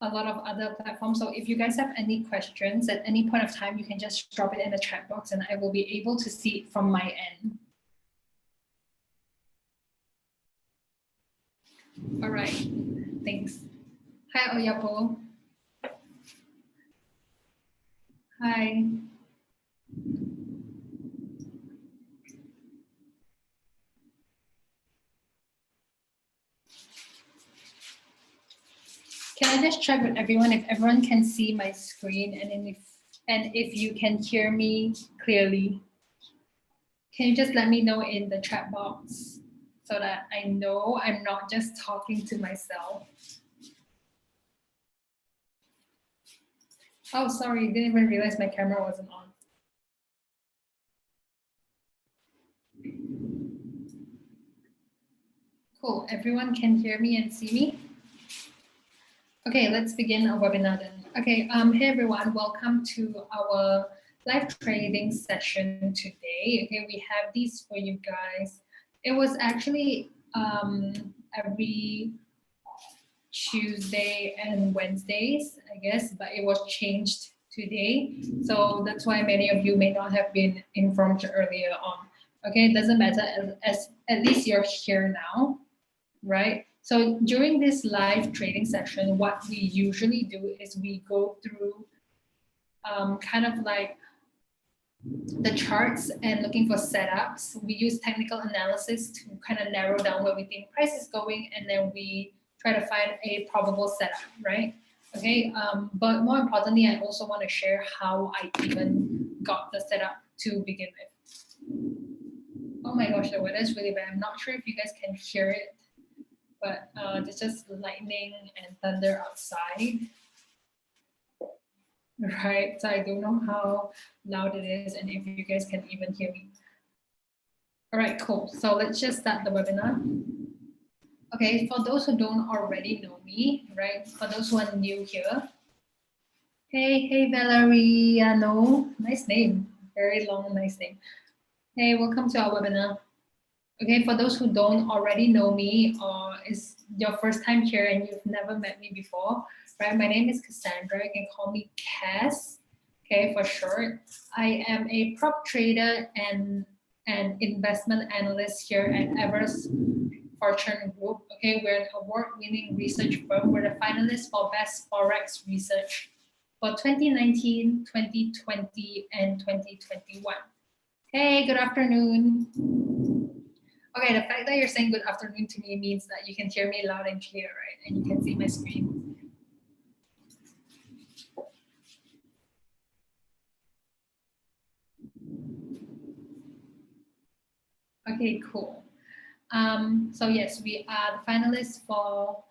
a lot of other platforms. So if you guys have any questions at any point of time, you can just drop it in the chat box and I will be able to see it from my end. All right, thanks. Hi, Oyapo. Hi. Can I just check with everyone if everyone can see my screen and if you can hear me clearly? Can you just let me know in the chat box so that I know I'm not just talking to myself? Oh, sorry, didn't even realize my camera wasn't on. Cool, everyone can hear me and see me? Okay, let's begin our webinar then. Okay, hey everyone, welcome to our live trading session today. Okay, we have these for you guys. It was actually every Tuesday and Wednesdays, I guess, but it was changed today. So that's why many of you may not have been informed earlier on. Okay, it doesn't matter, as at least you're here now, right? So during this live trading session, what we usually do is we go through kind of like the charts and looking for setups. We use technical analysis to kind of narrow down where we think price is going, and then we try to find a probable setup, right? Okay, but more importantly, I also want to share how I even got the setup to begin with. Oh my gosh, the weather is really bad. I'm not sure if you guys can hear it, but there's just lightning and thunder outside. Right, so I don't know how loud it is and if you guys can even hear me. All right, cool. So let's just start the webinar. Okay, for those who don't already know me, right? For those who are new here. Hey, Valeriano. Nice name. Very long, nice name. Hey, welcome to our webinar. Okay, for those who don't already know me or is your first time here and you've never met me before, right? My name is Cassandra. You can call me Cass, okay, for short. I am a prop trader and an investment analyst here at Everest Fortune Group. Okay, we're an award-winning research firm. We're the finalists for Best Forex Research for 2019, 2020, and 2021. Hey, good afternoon. Okay, the fact that you're saying good afternoon to me means that you can hear me loud and clear, right? And you can see my screen. Okay, cool. So yes, we are the finalists for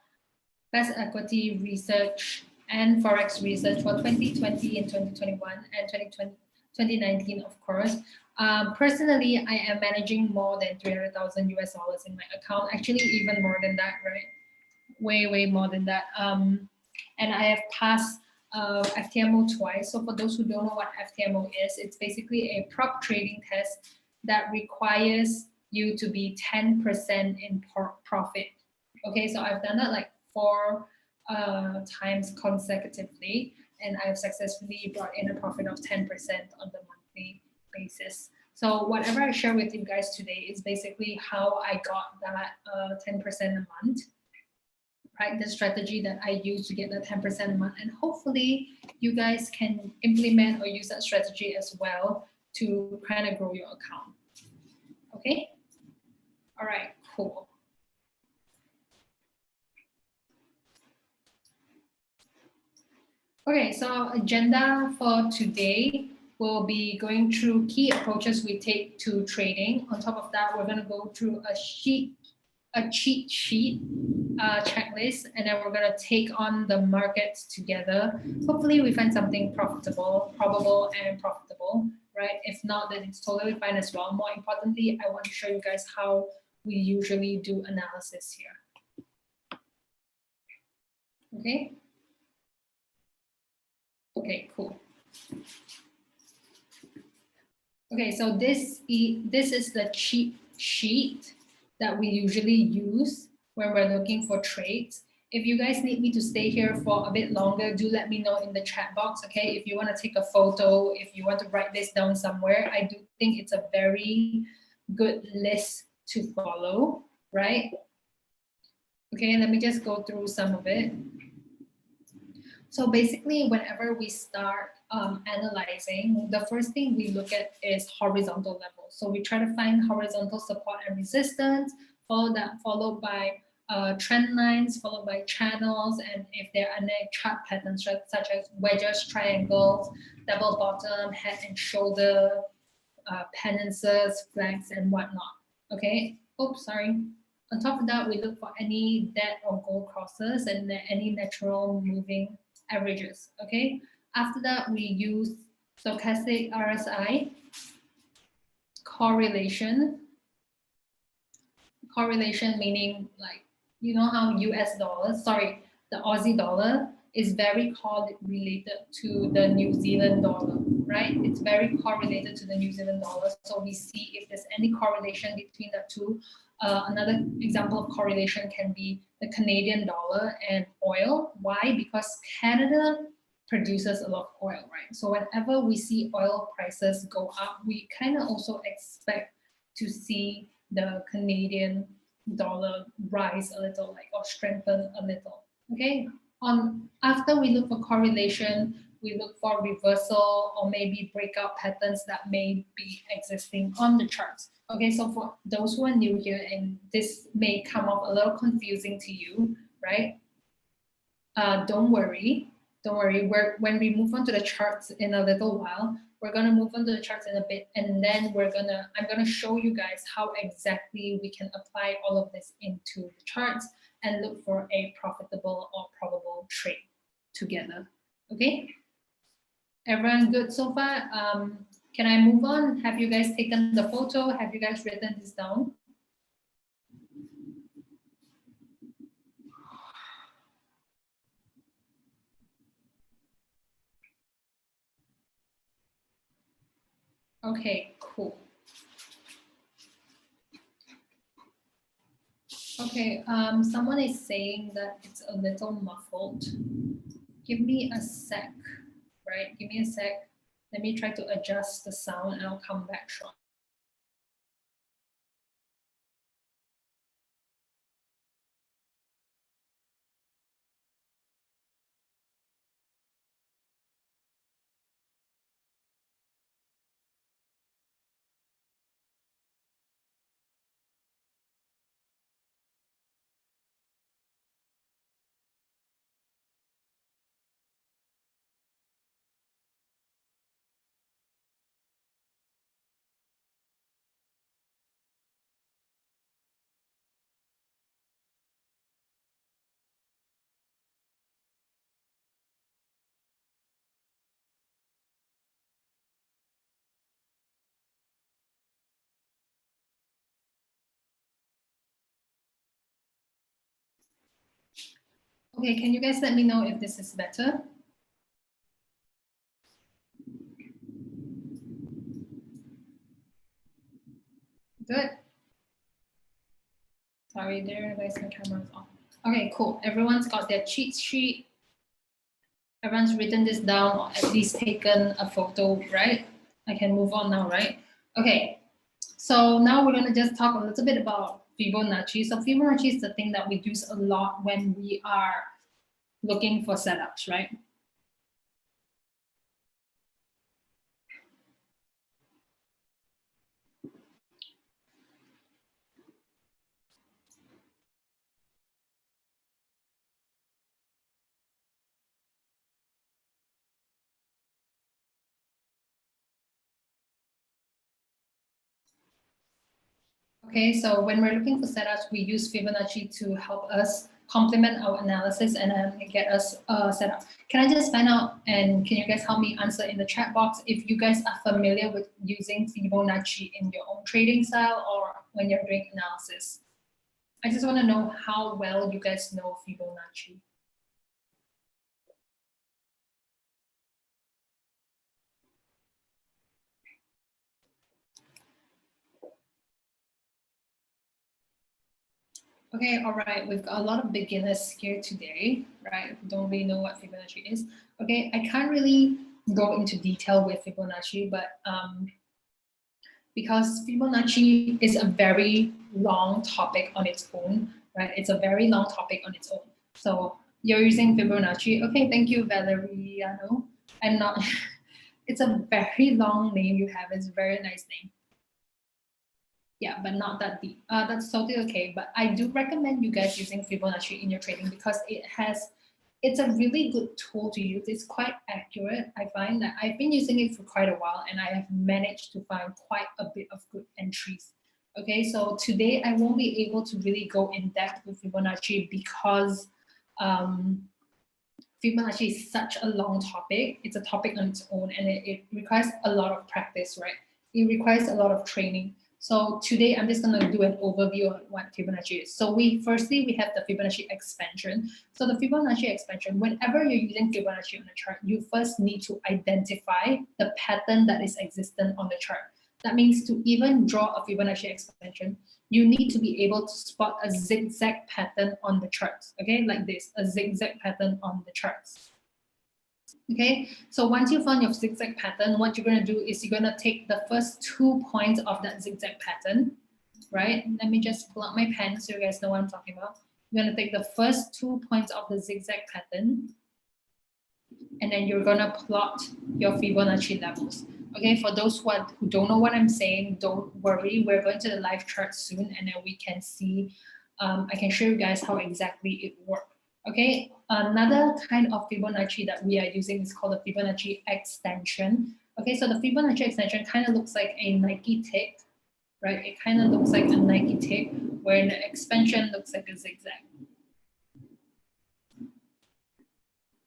Best Equity Research and Forex Research for 2020 and 2021 and 2019, of course. Personally, I am managing more than 300,000 US dollars in my account, actually even more than that, right? Way more than that. And I have passed FTMO twice. So for those who don't know what FTMO is, it's basically a prop trading test that requires you to be 10% in profit. Okay, so I've done that like 4 times consecutively, and I've successfully brought in a profit of 10% on the monthly basis. So whatever I share with you guys today is basically how I got that 10% a month, right? The strategy that I use to get that 10% a month, and hopefully you guys can implement or use that strategy as well to kind of grow your account. Okay. All right, cool. Okay, so agenda for today, we'll be going through key approaches we take to trading. On top of that, we're going to go through a cheat sheet checklist, and then we're going to take on the markets together. Hopefully we find something profitable, probable and profitable, right? If not, then it's totally fine as well. More importantly, I want to show you guys how we usually do analysis here. Okay. Okay, cool. Okay, so this is the cheat sheet that we usually use when we're looking for trades. If you guys need me to stay here for a bit longer, do let me know in the chat box, okay? If you want to take a photo, if you want to write this down somewhere, I do think it's a very good list to follow, right? Okay, let me just go through some of it. So basically, whenever we start analyzing, the first thing we look at is horizontal level. So we try to find horizontal support and resistance, followed by trend lines, followed by channels, and if there are any chart patterns such as wedges, triangles, double bottom, head and shoulder, penances, flags, and whatnot. Okay. Oops, sorry. On top of that, we look for any dead or gold crosses and any natural moving averages. Okay. After that, we use stochastic RSI, correlation. Correlation meaning like, you know how US dollars, sorry, the Aussie dollar is very correlated to the New Zealand dollar, right? It's very correlated to the New Zealand dollar. So we see if there's any correlation between the two. Another example of correlation can be the Canadian dollar and oil. Why? Because Canada produces a lot of oil, right? So whenever we see oil prices go up, we kind of also expect to see the Canadian dollar rise a little, like, or strengthen a little. Okay. After we look for correlation, we look for reversal or maybe breakout patterns that may be existing on the charts. Okay, so for those who are new here, and this may come up a little confusing to you, right? Don't worry. Don't worry. When we move on to the charts in a little while, we're gonna move on to the charts in a bit, and then I'm gonna show you guys how exactly we can apply all of this into the charts and look for a profitable or probable trade together. Okay. Everyone good so far? Can I move on? Have you guys taken the photo? Have you guys written this down? Okay, cool. Okay, someone is saying that it's a little muffled. Give me a sec, right? Give me a sec. Let me try to adjust the sound and I'll come back shortly. Okay, can you guys let me know if this is better? Good. Sorry, there guys, my camera is off. Okay, cool. Everyone's got their cheat sheet. Everyone's written this down or at least taken a photo, right? I can move on now, right? Okay, so now we're gonna just talk a little bit about Fibonacci. So Fibonacci is the thing that we use a lot when we are looking for setups, right? Okay, so when we're looking for setups, we use Fibonacci to help us complement our analysis and get us set up. Can I just find out, and can you guys help me answer in the chat box if you guys are familiar with using Fibonacci in your own trading style or when you're doing analysis? I just want to know how well you guys know Fibonacci. Okay, all right. We've got a lot of beginners here today, right? Who don't really know what Fibonacci is. Okay, I can't really go into detail with Fibonacci, but because Fibonacci is a very long topic on its own, right? It's a very long topic on its own. So you're using Fibonacci. Okay, thank you, Valeriano. I'm not, it's a very long name you have. It's a very nice name. Yeah, but not that deep. That's totally okay. But I do recommend you guys using Fibonacci in your trading because it's a really good tool to use. It's quite accurate. I find that I've been using it for quite a while and I have managed to find quite a bit of good entries. Okay, so today I won't be able to really go in depth with Fibonacci because Fibonacci is such a long topic. It's a topic on its own and it requires a lot of practice, right? It requires a lot of training. So today I'm just going to do an overview of what Fibonacci is. So firstly we have the Fibonacci expansion. So the Fibonacci expansion, whenever you're using Fibonacci on a chart, you first need to identify the pattern that is existent on the chart. That means to even draw a Fibonacci expansion, you need to be able to spot a zigzag pattern on the charts, okay? Like this, a zigzag pattern on the charts. Okay, so once you found your zigzag pattern, what you're going to do is you're going to take the first 2 points of that zigzag pattern, right? Let me just pull out my pen so you guys know what I'm talking about. You're going to take the first 2 points of the zigzag pattern, and then you're going to plot your Fibonacci levels. Okay, for those who don't know what I'm saying, don't worry. We're going to the live chart soon, and then we can see, I can show you guys how exactly it works. Okay, another kind of Fibonacci that we are using is called the Fibonacci extension. Okay, so the Fibonacci extension kind of looks like a Nike tick, right? It kind of looks like a Nike tick, where the expansion looks like a zigzag.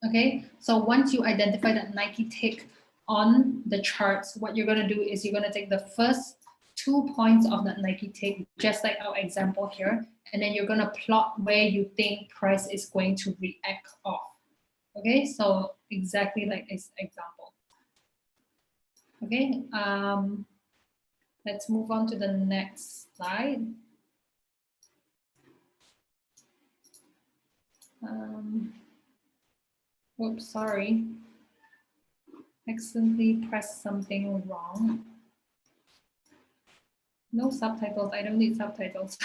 Okay, so once you identify that Nike tick on the charts, what you're going to do is you're going to take the first 2 points of that Nike tick, just like our example here, and then you're going to plot where you think price is going to react off. Okay, so exactly like this example. Okay, let's move on to the next slide. Whoops, sorry. Accidentally pressed something wrong. No subtitles, I don't need subtitles.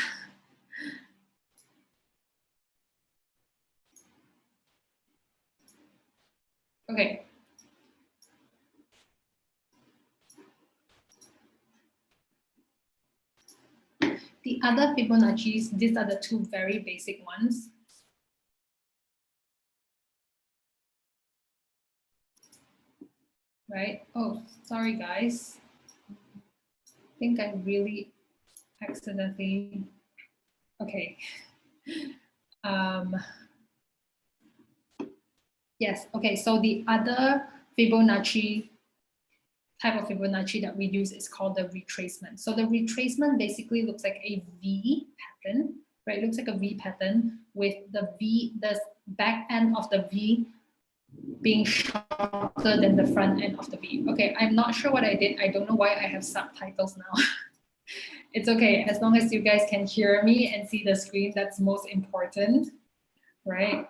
Okay. The other Fibonacci's, these are the two very basic ones. Right? Oh, sorry guys. I think I really accidentally, okay. Yes, okay, so the other Fibonacci type of Fibonacci that we use is called the retracement. So the retracement basically looks like a V pattern, right? It looks like a V pattern with the back end of the V being shorter than the front end of the V. Okay, I'm not sure what I did. I don't know why I have subtitles now. It's okay, as long as you guys can hear me and see the screen, that's most important, right?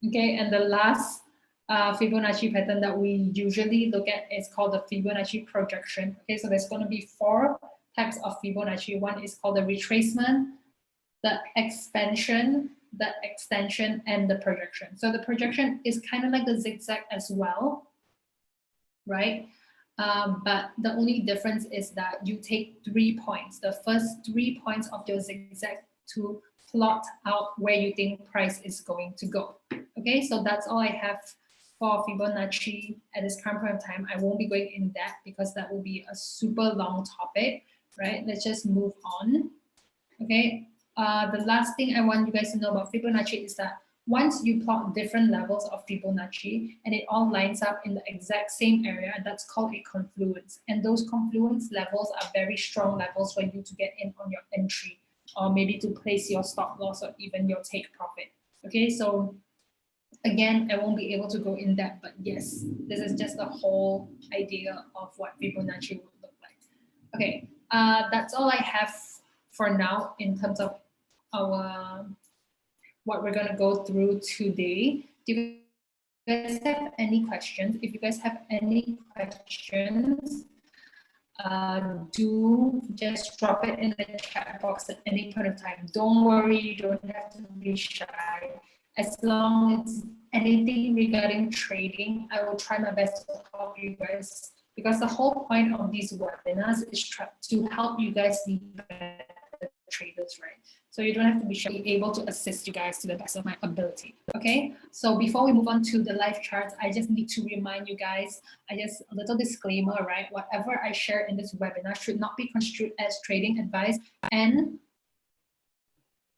Okay, and the last Fibonacci pattern that we usually look at is called the Fibonacci projection. Okay, so there's going to be 4 types of Fibonacci. One is called the retracement, the expansion, the extension, and the projection. So the projection is kind of like the zigzag as well, right? But the only difference is that you take 3 points, the first 3 points of your zigzag to plot out where you think price is going to go. Okay, so that's all I have for Fibonacci at this current point of time. I won't be going in depth because that will be a super long topic, right? Let's just move on. Okay, the last thing I want you guys to know about Fibonacci is that once you plot different levels of Fibonacci and it all lines up in the exact same area, that's called a confluence. And those confluence levels are very strong levels for you to get in on your entry, or maybe to place your stop loss or even your take profit. Okay, so again, I won't be able to go in depth, but yes, this is just the whole idea of what Fibonacci would look like. Okay, that's all I have for now in terms of what we're gonna go through today. Do you guys have any questions? If you guys have any questions, do just drop it in the chat box at any point of time. Don't worry, you don't have to be shy. As long as anything regarding trading, I will try my best to help you guys, because the whole point of these webinars is to help you guys be better traders, right? So you don't have to be shy, be able to assist you guys to the best of my ability. Okay, so before we move on to the live charts, I just need to remind you guys, a little disclaimer, right? Whatever I share in this webinar should not be construed as trading advice, and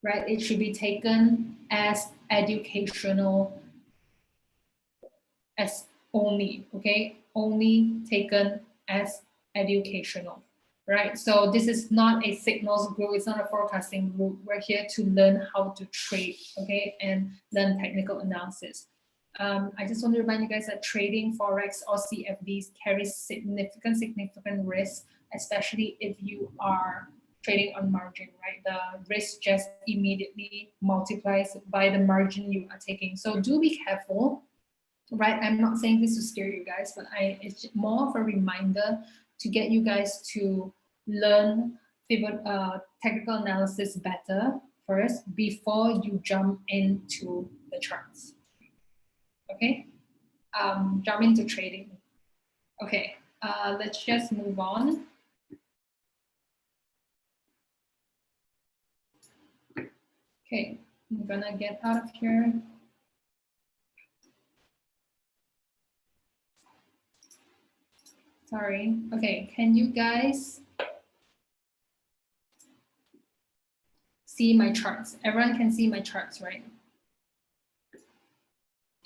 right, it should be taken as educational as only, okay? Only taken as educational, right? So this is not a signals group, it's not a forecasting group. We're here to learn how to trade, okay? And learn technical analysis. I just want to remind you guys that trading Forex or CFDs carries significant risk, especially if you are trading on margin, right? The risk just immediately multiplies by the margin you are taking. So do be careful, right? I'm not saying this to scare you guys, but it's more of a reminder to get you guys to learn technical analysis better first before you jump into the charts. Okay, jump into trading. Okay, let's just move on. Okay, I'm gonna get out of here. Sorry. Okay, can you guys see my charts? Everyone can see my charts, right?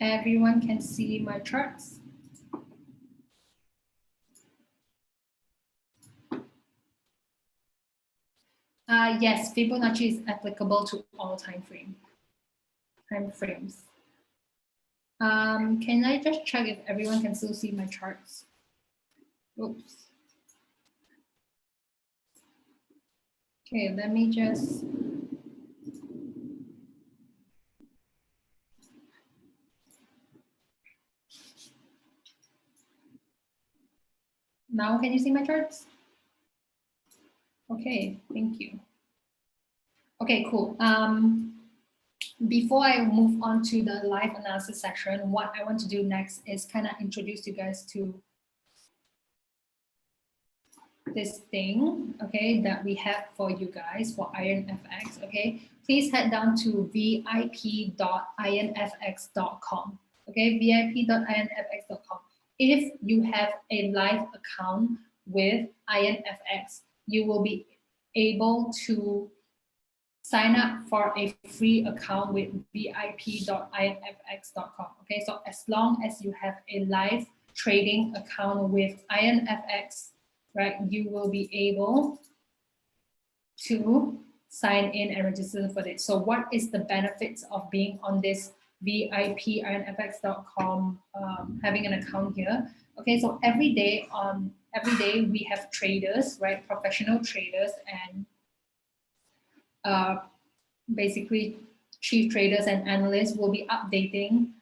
Everyone can see my charts. Yes, Fibonacci is applicable to all time frames. Can I just check if everyone can still see my charts? Oops. Okay, let me just. Now can you see my charts? Okay, thank you. Okay, cool. Before I move on to the live analysis section, what I want to do next is kind of introduce you guys to this thing, okay, that we have for you guys for IronFX, okay? Please head down to vip.ironfx.com, okay, vip.ironfx.com. If you have a live account with IronFX, you will be able to sign up for a free account with vip.ironfx.com, okay? So as long as you have a live trading account with IronFX, right, you will be able to sign in and register for this. So what is the benefits of being on this vip.ironfx.com, having an account here? Okay, so every day we have traders, right, professional traders, and basically chief traders and analysts will be updating.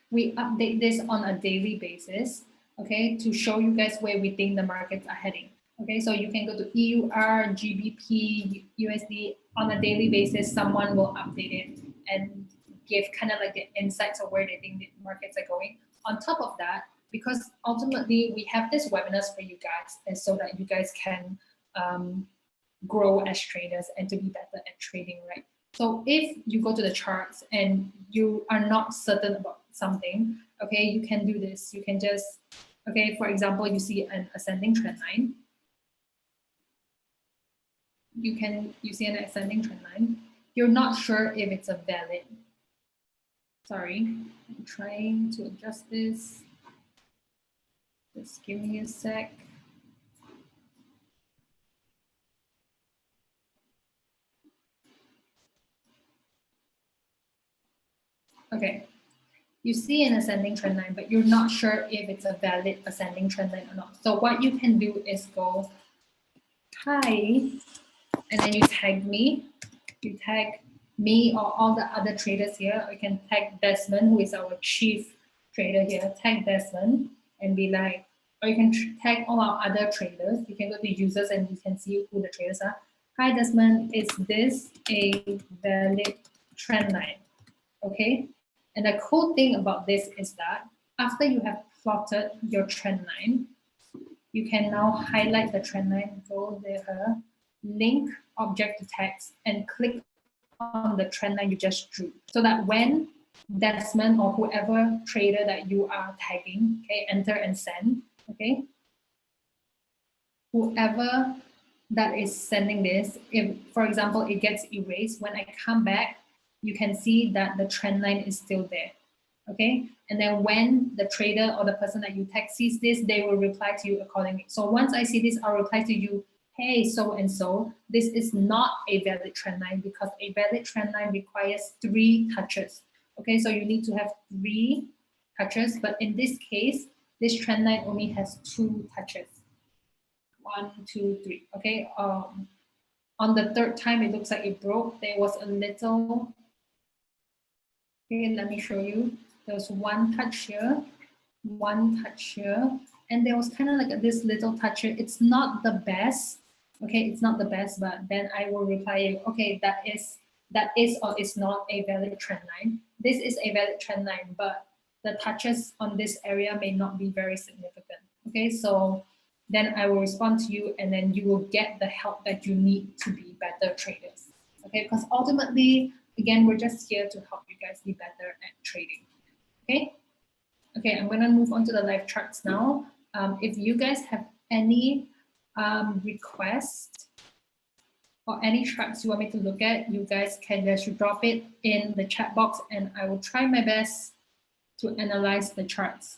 We update this on a daily basis, okay, to show you guys where we think the markets are heading. Okay, so you can go to EUR, GBP, USD on a daily basis. Someone will update it and give kind of like the insights of where they think the markets are going. On top of that, because ultimately we have this webinars for you guys, and so that you guys can grow as traders and to be better at trading, right? So if you go to the charts and you are not certain about something, okay, you can do this. You can just, okay, for example, you see an ascending trend line. You see an ascending trend line. You're not sure if it's a valid. Sorry, I'm trying to adjust this. Just give me a sec. Okay, you see an ascending trend line, but you're not sure if it's a valid ascending trend line or not. So what you can do is go hi, and then you tag me. You tag me or all the other traders here. Or you can tag Desmond, who is our chief trader here. Tag Desmond and be like, or you can tag all our other traders. You can go to users and you can see who the traders are. Hi Desmond, is this a valid trend line? Okay. And the cool thing about this is that after you have plotted your trend line, you can now highlight the trend line, go there, link object to text, and click on the trend line you just drew. So that when Desmond or whoever trader that you are tagging, okay, enter and send, okay, whoever that is sending this, if, for example, it gets erased, when I come back, you can see that the trend line is still there, okay? And then when the trader or the person that you tag sees this, they will reply to you accordingly. So once I see this, I'll reply to you, hey, so-and-so, this is not a valid trend line because a valid trend line requires 3 touches, okay? So you need to have 3 touches, but in this case, this trend line only has 2 touches. 1, 2, 3. Okay. On the 3rd time, it looks like it broke. There was a little. Okay, let me show you. There was 1 touch here, 1 touch here, and there was kind of like this little touch here. It's not the best. Okay, it's not the best, but then I will reply you. Okay, that is or is not a valid trend line. This is a valid trend line, but the touches on this area may not be very significant. Okay, so then I will respond to you and then you will get the help that you need to be better traders. Okay, because ultimately, again, we're just here to help you guys be better at trading. Okay, okay, I'm gonna move on to the live charts now. If you guys have any requests or any charts you want me to look at, you guys can just drop it in the chat box and I will try my best to analyze the charts.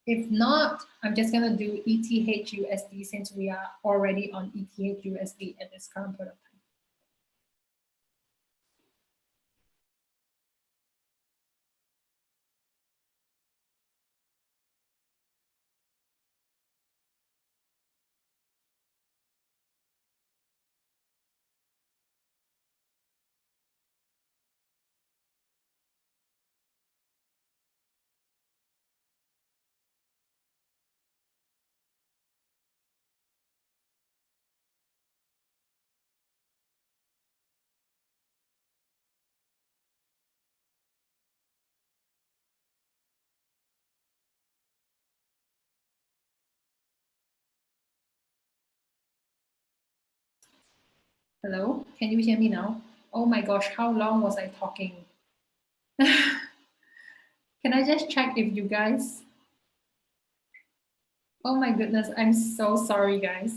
If not, I'm just going to do ETH USD since we are already on ETH USD at this current point of time. Hello, can you hear me now? Oh my gosh, how long was I talking? Can I just check if you guys... Oh my goodness, I'm so sorry, guys.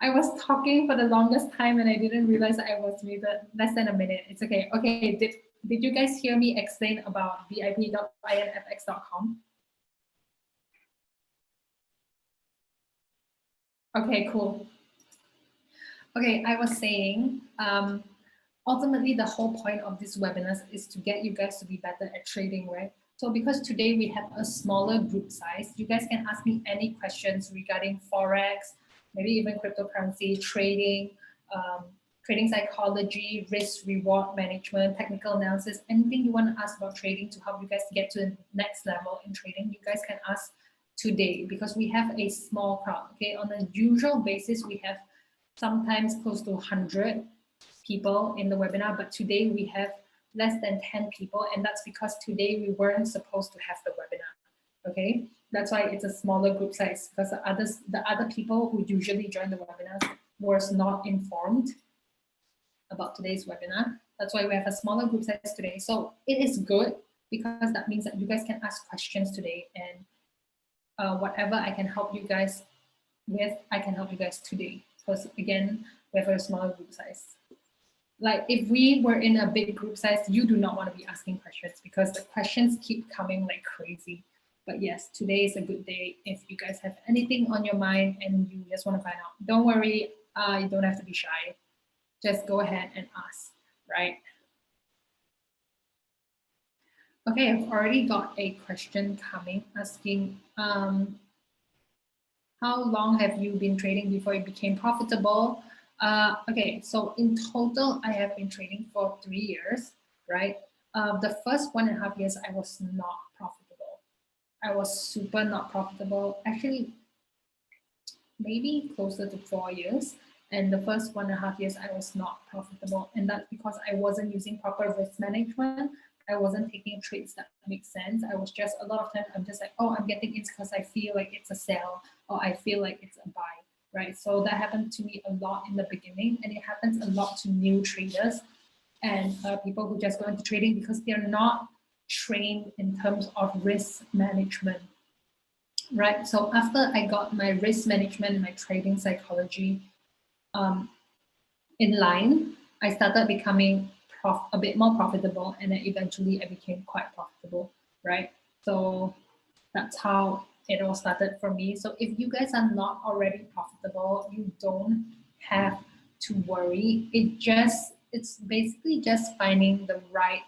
I was talking for the longest time and I didn't realize I was muted. Less than a minute. It's okay. Okay, did you guys hear me explain about vip.ironfx.com? Okay, cool. Okay, I was saying, ultimately the whole point of this webinar is to get you guys to be better at trading, right? So because today we have a smaller group size, you guys can ask me any questions regarding Forex, maybe even cryptocurrency, trading, trading psychology, risk reward management, technical analysis, anything you want to ask about trading to help you guys get to the next level in trading, you guys can ask today because we have a small crowd, okay? On a usual basis, we have sometimes close to 100 people in the webinar, but today we have less than 10 people, and that's because today we weren't supposed to have the webinar, okay? That's why it's a smaller group size, because the other people who usually join the webinars was not informed about today's webinar. That's why we have a smaller group size today. So it is good because that means that you guys can ask questions today, and whatever I can help you guys with, I can help you guys today. Because again, we have a smaller group size. Like if we were in a big group size, you do not want to be asking questions because the questions keep coming like crazy. But yes, today is a good day. If you guys have anything on your mind and you just want to find out, don't worry, you don't have to be shy. Just go ahead and ask, right? Okay, I've already got a question coming asking, How long have you been trading before it became profitable? Okay, so in total, I have been trading for 3 years, right? The first 1.5 years, I was not profitable. I was super not profitable. Actually, maybe closer to 4 years. And the first 1.5 years, I was not profitable. And that's because I wasn't using proper risk management. I wasn't taking trades that make sense. I was just, a lot of times, I'm just like, oh, I'm getting in because I feel like it's a sell or I feel like it's a buy, right? So that happened to me a lot in the beginning, and it happens a lot to new traders and people who just go into trading because they're not trained in terms of risk management, right? So after I got my risk management and my trading psychology um, in line, I started becoming a bit more profitable, and then eventually I became quite profitable, right? So that's how it all started for me. So if you guys are not already profitable, you don't have to worry. It's basically just finding the right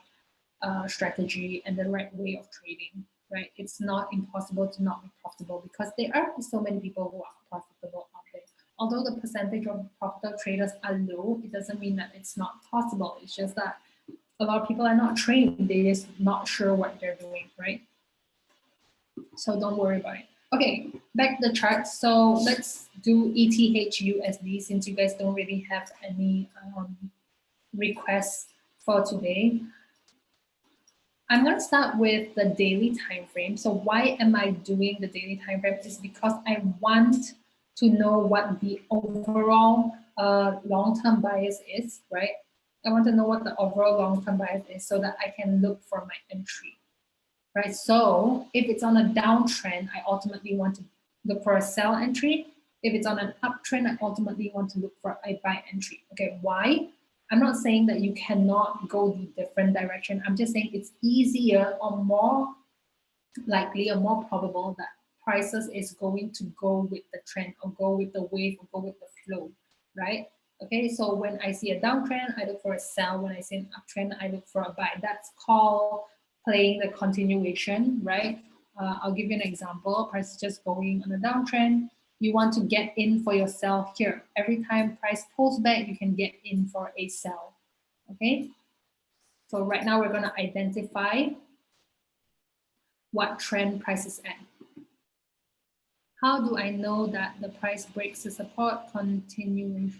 strategy and the right way of trading, right? It's not impossible to not be profitable because there are so many people who are profitable out there. Although the percentage of profitable traders are low, it doesn't mean that it's not possible. It's just that a lot of people are not trained. They're just not sure what they're doing, right? So don't worry about it. Okay, back to the chart. So let's do ETHUSD since you guys don't really have any requests for today. I'm going to start with the daily time frame. So why am I doing the daily time frame? Is because I want to know what the overall long-term bias is, right? I want to know what the overall long-term bias is so that I can look for my entry, right? So if it's on a downtrend, I ultimately want to look for a sell entry. If it's on an uptrend, I ultimately want to look for a buy entry. Okay, why? I'm not saying that you cannot go the different direction. I'm just saying it's easier or more likely or more probable that prices is going to go with the trend or go with the wave or go with the flow, right? Okay, so when I see a downtrend, I look for a sell. When I see an uptrend, I look for a buy. That's called playing the continuation, right? I'll give you an example. Price is just going on a downtrend. You want to get in for your sell here. Every time price pulls back, you can get in for a sell, okay? So right now we're gonna identify what trend price is at. How do I know that the price breaks the support continuously?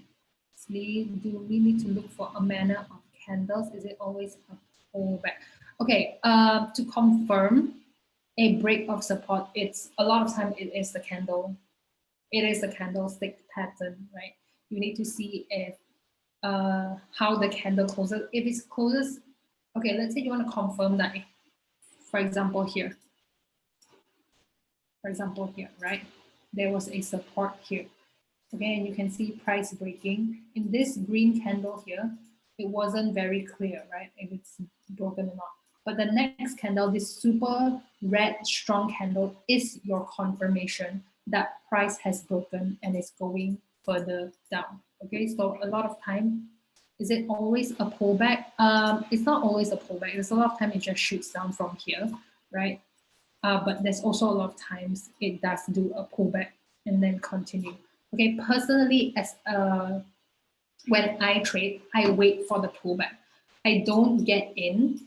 Do we need to look for a manner of candles? Is it always a pullback? Okay, to confirm a break of support, it's a lot of time it is the candle. It is the candlestick pattern, right? You need to see if how the candle closes. If it closes, okay, let's say you want to confirm that, for example, here, right? There was a support here. Okay, and you can see price breaking. In this green candle here, it wasn't very clear, right? If it's broken or not. But the next candle, this super red strong candle, is your confirmation that price has broken and is going further down. Okay, so a lot of time, is it always a pullback? It's not always a pullback. There's a lot of time it just shoots down from here, right? But there's also a lot of times it does do a pullback and then continue. Okay, personally, as when I trade, I wait for the pullback. I don't get in.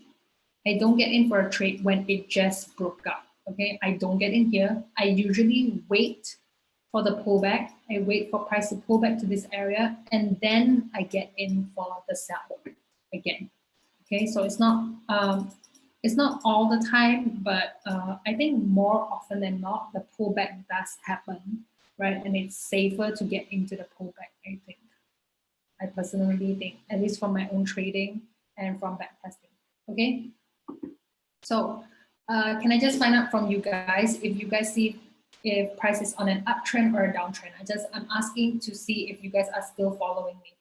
I don't get in for a trade when it just broke up. Okay, I don't get in here. I usually wait for the pullback. I wait for price to pull back to this area, and then I get in for the sell again. Okay, so it's not all the time, but I think more often than not, the pullback does happen, right? And it's safer to get into the pullback, I think. I personally think, at least from my own trading and from backtesting. Okay, so can I just find out from you guys if you guys see if price is on an uptrend or a downtrend? I'm asking to see if you guys are still following me.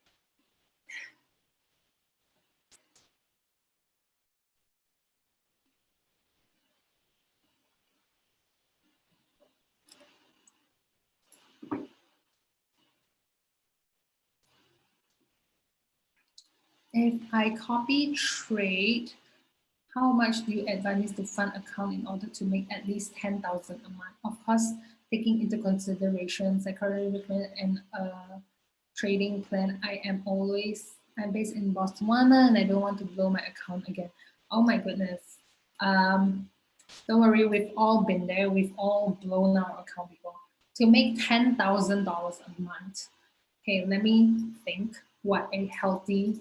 If I copy trade, how much do you advise to fund account in order to make at least 10,000 a month? Of course, taking into consideration psychological and trading plan, I'm based in Botswana and I don't want to blow my account again. Oh my goodness. Don't worry, we've all been there. We've all blown our account before. To make $10,000 a month. Okay, let me think what a healthy,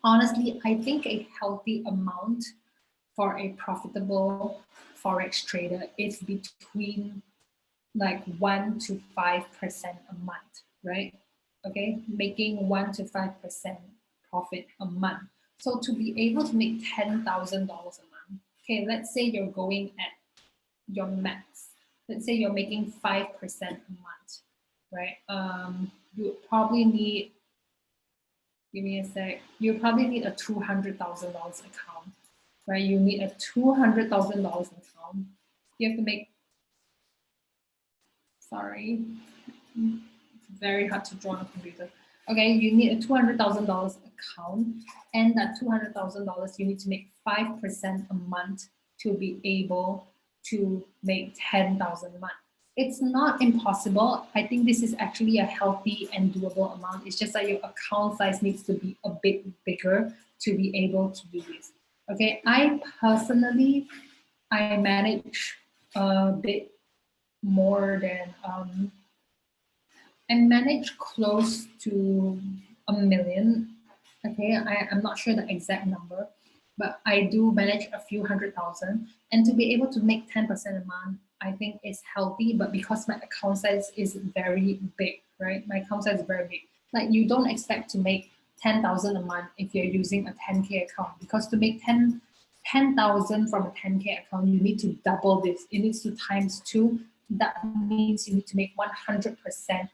honestly, I think a healthy amount for a profitable Forex trader is between like 1 to 5% a month, right? Okay, making 1 to 5% profit a month. So to be able to make $10,000 a month, okay, let's say you're going at your max. Let's say you're making 5% a month, right? You probably need, give me a sec, you probably need a $200,000 account, right? You need a $200,000 account. You have to make, sorry, it's very hard to draw on a computer. Okay, you need a $200,000 account, and that $200,000 you need to make 5% a month to be able to make 10,000 a month. It's not impossible. I think this is actually a healthy and doable amount. It's just that your account size needs to be a bit bigger to be able to do this. Okay, I personally, I manage a bit more than I manage close to a million. Okay, I'm not sure the exact number, but I do manage a few 100,000. And to be able to make 10% a month, I think is healthy, but because my account size is very big, right? My account size is very big. Like you don't expect to make 10,000 a month if you're using a 10K account, because to make 10,000 from a 10K account, you need to double this. It needs to times two. That means you need to make 100%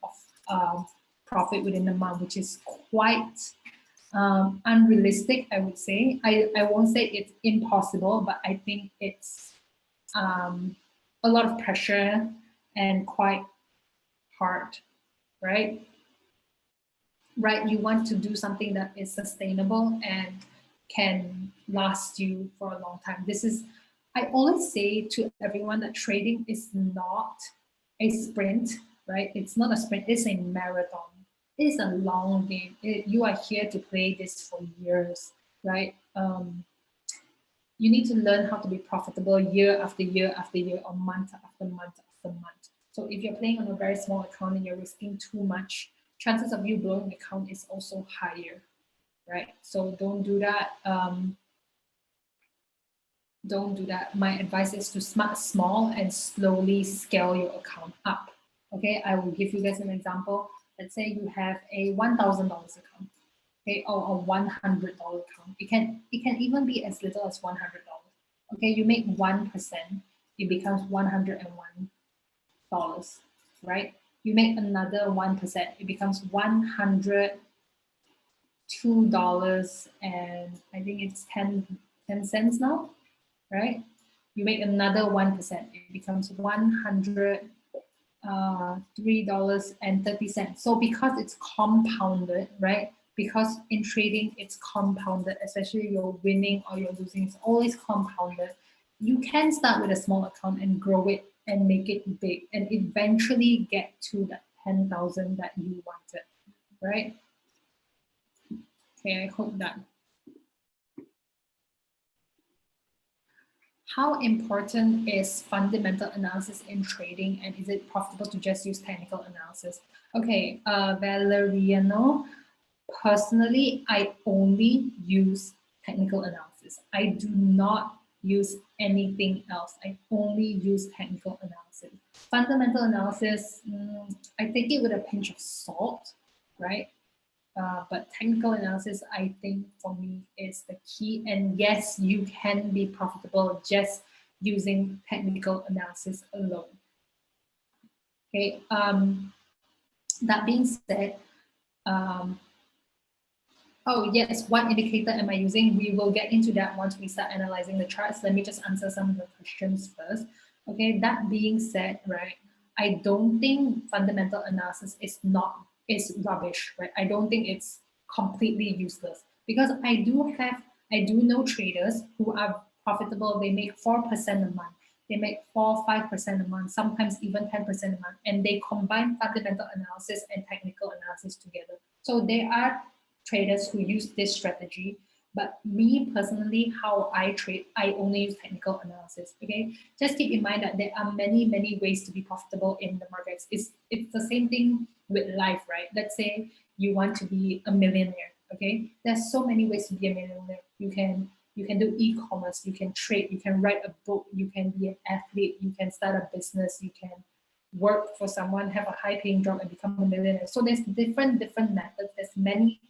of profit within a month, which is quite unrealistic, I would say. I won't say it's impossible, but I think it's a lot of pressure and quite hard, right? Right, you want to do something that is sustainable and can last you for a long time. I always say to everyone that trading is not a sprint, right? It's not a sprint, it's a marathon. It's a long game. You are here to play this for years, right? You need to learn how to be profitable year after year after year, or month after month after month. So if you're playing on a very small account and you're risking too much, chances of you blowing the account is also higher, right? So don't do that. Don't do that. My advice is to start small and slowly scale your account up. Okay, I will give you guys an example. Let's say you have a $1,000 account, okay, or a $100 account. It can even be as little as $100. Okay, you make 1%, it becomes $101, right? You make another 1%, it becomes $102, and I think it's 10 cents now, right? You make another 1%, it becomes $103.30. So because it's compounded, right? Because in trading it's compounded, especially you're winning or you're losing, it's always compounded. You can start with a small account and grow it and make it big and eventually get to that 10,000 that you wanted, right? Okay, I hope that. How important is fundamental analysis in trading, and is it profitable to just use technical analysis? Okay, Valeriano, personally, I only use technical analysis. I do not use anything else. I only use technical analysis. Fundamental analysis, I take it with a pinch of salt, right? But technical analysis, I think for me is the key. And yes, you can be profitable just using technical analysis alone. Okay. That being said, oh yes, what indicator am I using? We will get into that once we start analyzing the charts. Let me just answer some of the questions first. Okay. That being said, right, I don't think fundamental analysis is rubbish, right? I don't think it's completely useless, because I do know traders who are profitable. They make 4% a month. they make 4-5% a month, sometimes even 10% a month, and they combine fundamental analysis and technical analysis together. So there are traders who use this strategy, but me personally, how I trade, I only use technical analysis. Okay, just keep in mind that there are many ways to be profitable in the markets. It's the same thing with life, right? Let's say you want to be a millionaire. Okay, there's so many ways to be a millionaire. You can do e-commerce, you can trade, you can write a book, you can be an athlete, you can start a business, you can work for someone, have a high-paying job, and become a millionaire. So there's different methods. There's many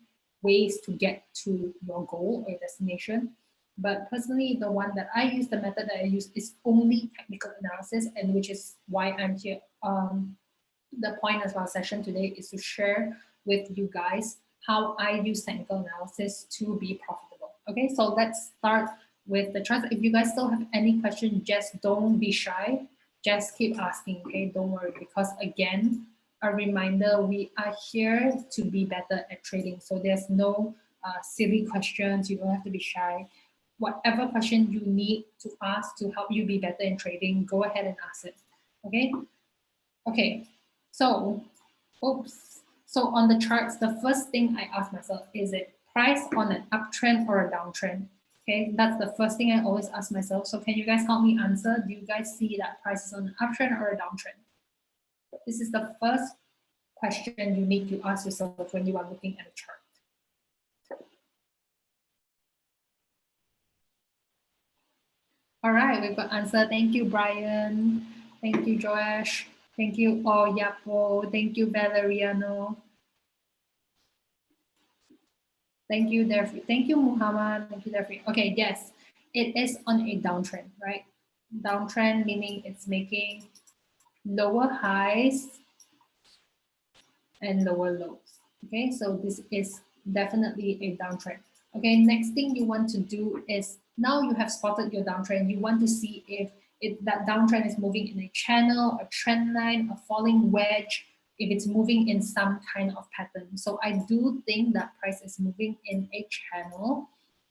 ways to get to your goal or destination. But personally, the one that I use, the method that I use is only technical analysis, and which is why I'm here. The point of our session today is to share with you guys how I use technical analysis to be profitable. Okay, so let's start with the charts. If you guys still have any questions, just don't be shy. Just keep asking, okay? Don't worry, because again, a reminder, we are here to be better at trading. So there's no silly questions. You don't have to be shy. Whatever question you need to ask to help you be better in trading, go ahead and ask it, okay? Okay, so, oops. So on the charts, the first thing I ask myself, is it price on an uptrend or a downtrend? Okay, that's the first thing I always ask myself. So can you guys help me answer? Do you guys see that price is on an uptrend or a downtrend? This is the first question you need to ask yourself when you are looking at a chart. All right, we've got answer. Thank you, Brian. Thank you, Joash. Thank you, Yapo. Thank you, Valeriano. Thank you, Derfi. Thank you, Muhammad. Thank you, Derfi. Okay, yes, it is on a downtrend, right? Downtrend meaning it's making lower highs and lower lows. Okay, so this is definitely a downtrend. Okay, next thing you want to do is, now you have spotted your downtrend, you want to see if that downtrend is moving in a channel, a trend line, a falling wedge, if it's moving in some kind of pattern. So I do think that price is moving in a channel.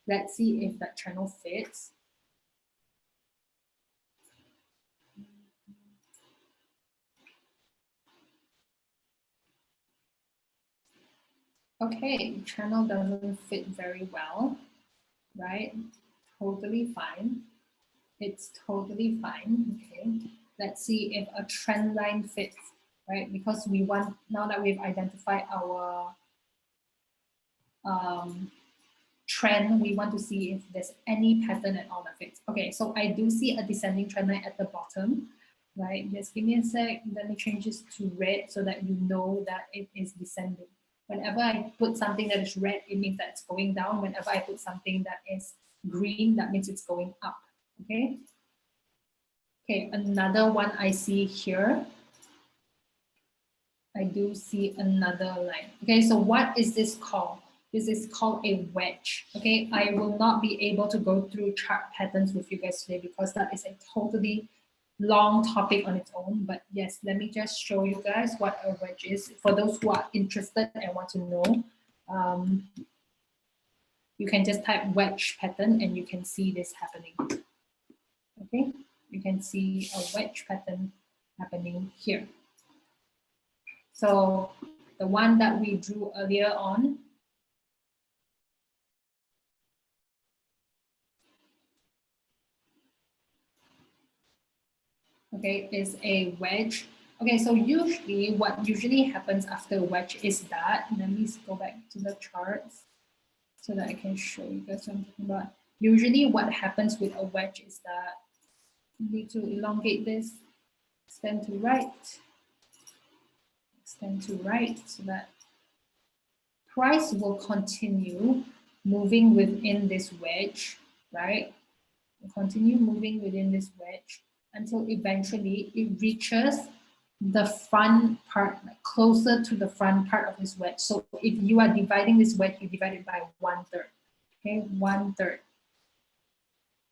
Let's see if that channel fits. Okay, channel doesn't fit very well, right? Totally fine. It's totally fine. Okay, let's see if a trend line fits, right? Because we want, now that we've identified our trend, we want to see if there's any pattern at all that fits. Okay, so I do see a descending trend line at the bottom, right? Just give me a sec. Let me change this to red so that you know that it is descending. Whenever I put something that is red, it means that it's going down. Whenever I put something that is green, that means it's going up. Okay. Okay, another one I see here. I do see another line. Okay, so what is this called? This is called a wedge. Okay, I will not be able to go through chart patterns with you guys today because that is a totally long topic on its own. But yes, let me just show you guys what a wedge is. For those who are interested and want to know, you can just type wedge pattern and you can see this happening. Okay, you can see a wedge pattern happening here. So the one that we drew earlier on, okay, is a wedge. Okay, so usually what usually happens after a wedge is that, let me go back to the charts so that I can show you guys what I'm talking about. Usually what happens with a wedge is that you need to elongate this, extend to right, so that price will continue moving within this wedge, right? Continue moving within this wedge until eventually it reaches the front part, like closer to the front part of this wedge. So if you are dividing this wedge, you divide it by 1/3. Okay, 1/3.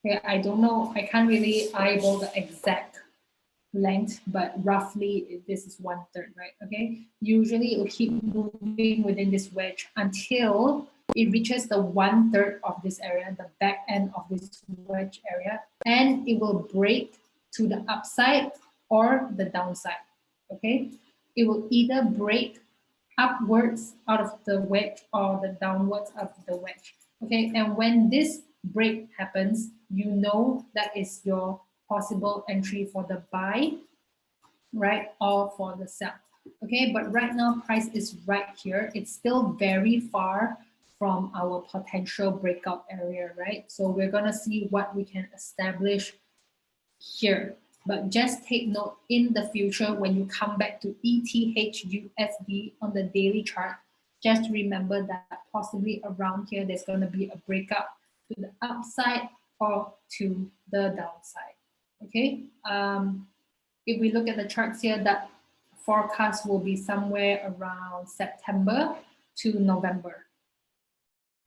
Okay, I don't know, I can't really eyeball the exact length, but roughly this is 1/3, right? Okay, usually it will keep moving within this wedge until it reaches the 1/3 of this area, the back end of this wedge area, and it will break to the upside or the downside, okay? It will either break upwards out of the wedge or the downwards out of the wedge, okay? And when this break happens, you know that is your possible entry for the buy, right, or for the sell, okay? But right now, price is right here. It's still very far from our potential breakout area, right? So we're gonna see what we can establish here. But just take note, in the future, when you come back to ETHUSD on the daily chart, just remember that possibly around here, there's going to be a breakup to the upside or to the downside, okay? If we look at the charts here, that forecast will be somewhere around September to November.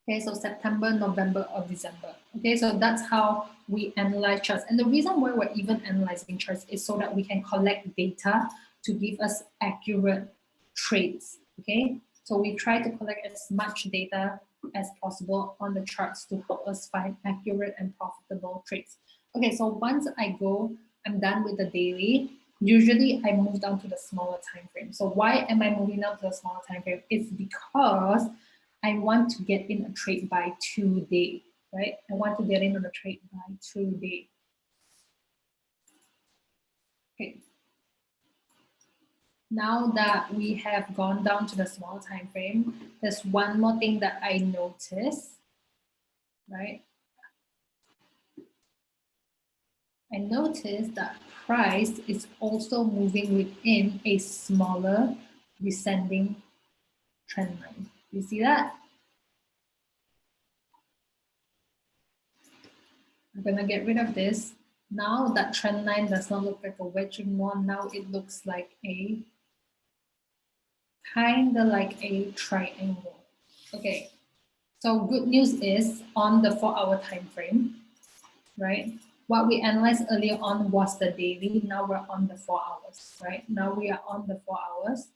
Okay, so September, November, or December. Okay, so that's how we analyze charts. And the reason why we're even analyzing charts is so that we can collect data to give us accurate trades. Okay, so we try to collect as much data as possible on the charts to help us find accurate and profitable trades. Okay, so once I'm done with the daily. Usually I move down to the smaller time frame. So why am I moving down to the smaller time frame? It's because I want to get in a trade by today, right? I want to get in on a trade by today. Okay. Now that we have gone down to the small time frame, there's one more thing that I noticed, right? I noticed that price is also moving within a smaller descending trend line. You see that? I'm gonna get rid of this. Now that trend line does not look like a wedge anymore. Now it looks like a kind of like a triangle. Okay, so good news is on the 4-hour time frame, right? What we analyzed earlier on was the daily. Now we're on the 4 hours, right? Now we are on the 4 hours.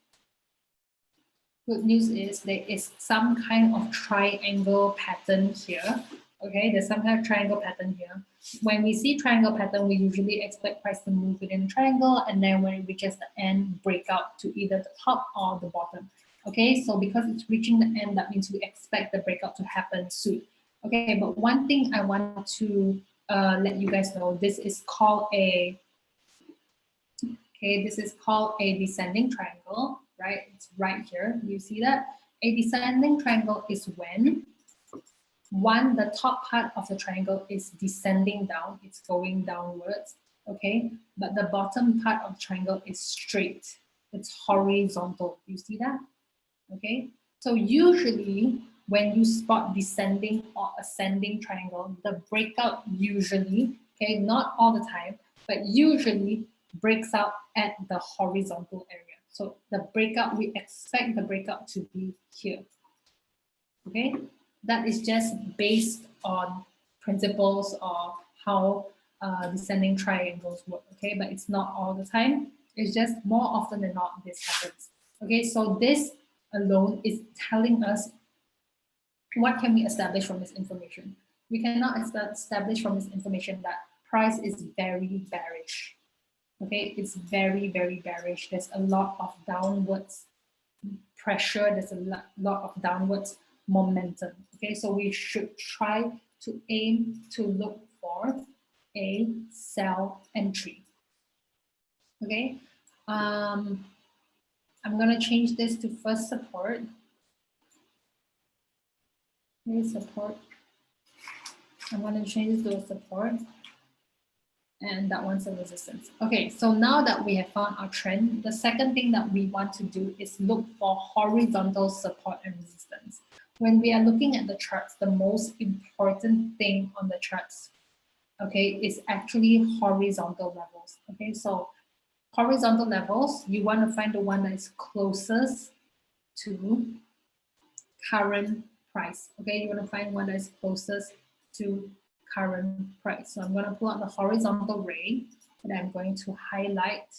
Good news is there is some kind of triangle pattern here. Okay, there's some kind of triangle pattern here. When we see triangle pattern, we usually expect price to move within triangle, and then when it reaches the end, break out to either the top or the bottom. Okay, so because it's reaching the end, that means we expect the breakout to happen soon. Okay, but one thing I want to let you guys know, this is called a descending triangle, right? It's right here. You see that? A descending triangle is when the top part of the triangle is descending down, it's going downwards, okay? But the bottom part of the triangle is straight, it's horizontal. You see that? Okay, so usually when you spot descending or ascending triangle, the breakout usually, okay, not all the time, but usually breaks out at the horizontal area. So the breakout, we expect the breakout to be here. Okay, that is just based on principles of how descending triangles work. Okay, but it's not all the time. It's just more often than not this happens. Okay, so this alone is telling us what can we establish from this information. We cannot establish from this information that price is very bearish. Okay, it's very, very bearish. There's a lot of downwards pressure. There's a lot of downwards momentum. Okay, so we should try to aim to look for a sell entry. Okay, I'm going to change this to first support. Okay, support. I'm going to change this to a support. And that one's a resistance. Okay, so now that we have found our trend, the second thing that we want to do is look for horizontal support and resistance. When we are looking at the charts, the most important thing on the charts, okay, is actually horizontal levels. Okay, so horizontal levels, you want to find the one that is closest to current price. Okay, you want to find one that is closest to current price. So I'm going to pull out the horizontal ray and I'm going to highlight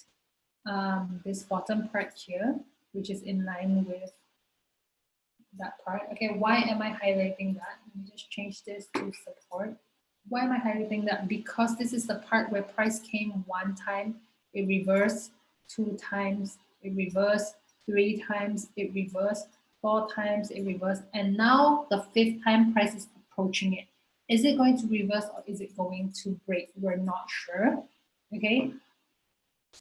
this bottom part here, which is in line with that part. Okay, why am I highlighting that? Let me just change this to support. Why am I highlighting that? Because this is the part where price came one time, it reversed, two times, it reversed, three times, it reversed, four times, it reversed, and now the fifth time price is approaching it. Is it going to reverse or is it going to break? We're not sure, okay?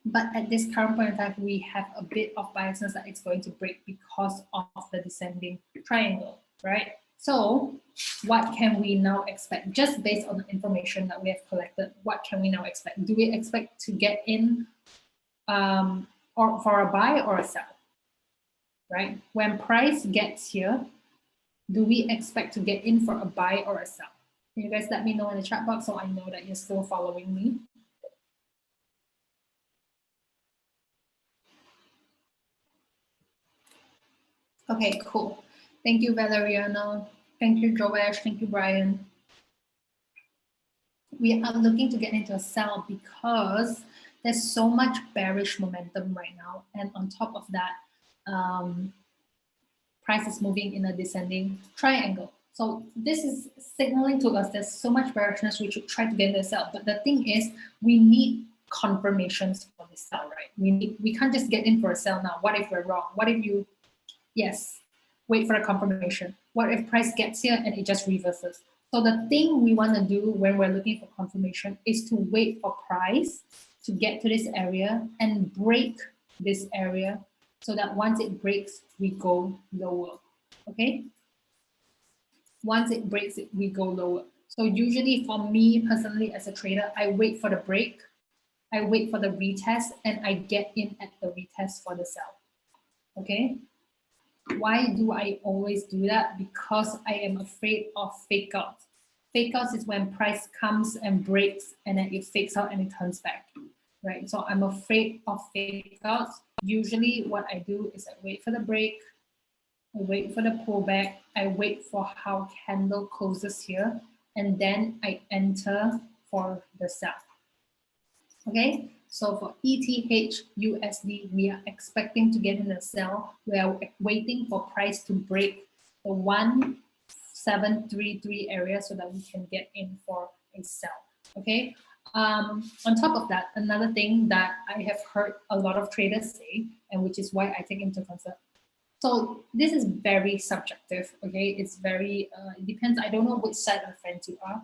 But at this current point in time, we have a bit of biasness that it's going to break because of the descending triangle, right? So what can we now expect? Just based on the information that we have collected, what can we now expect? Do we expect to get in or for a buy or a sell, right? When price gets here, do we expect to get in for a buy or a sell? Can you guys let me know in the chat box so I know that you're still following me? Okay, cool. Thank you, Valeriano. Thank you, Joash. Thank you, Brian. We are looking to get into a sell because there's so much bearish momentum right now. And on top of that, price is moving in a descending triangle. So this is signaling to us there's so much bearishness, we should try to get into a sell. But the thing is, we need confirmations for the sell, right? We can't just get in for a sell now. What if we're wrong? What if you, yes, wait for a confirmation. What if price gets here and it just reverses? So the thing we want to do when we're looking for confirmation is to wait for price to get to this area and break this area so that once it breaks, we go lower, okay? Once it breaks, we go lower. So usually for me personally as a trader, I wait for the break, I wait for the retest, and I get in at the retest for the sell, okay? Why do I always do that? Because I am afraid of fake outs. Fake outs is when price comes and breaks and then it fakes out and it turns back, right? So I'm afraid of fake outs. Usually what I do is I wait for the break, I wait for the pullback, I wait for how candle closes here, and then I enter for the sell, okay? So for ETH USD, we are expecting to get in a sell. We are waiting for price to break the 1733 area so that we can get in for a sell, okay? On top of that, another thing that I have heard a lot of traders say, and which is why I take into concern. So this is very subjective, okay? It's very, it depends. I don't know which side of the fence you are.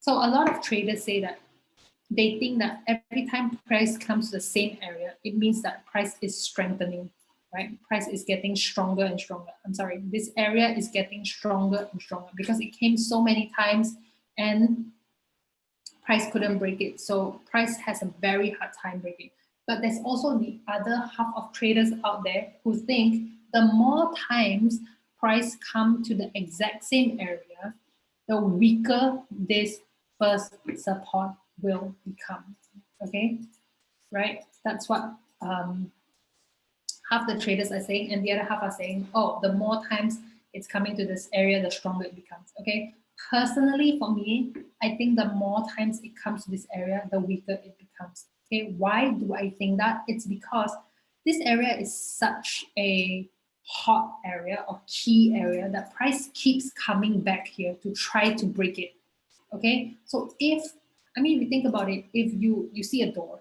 So a lot of traders say that they think that every time price comes to the same area, it means that price is strengthening, right? Price is getting stronger and stronger. I'm sorry, this area is getting stronger and stronger because it came so many times and price couldn't break it. So price has a very hard time breaking. But there's also the other half of traders out there who think the more times price come to the exact same area, the weaker this first support will become, okay? Right? That's what half the traders are saying, and the other half are saying, oh, the more times it's coming to this area, the stronger it becomes, okay? Personally, for me, I think the more times it comes to this area, the weaker it becomes, okay? Why do I think that? It's because this area is such a hot area or key area that price keeps coming back here to try to break it, okay? So if, I mean, if you think about it, if you see a door,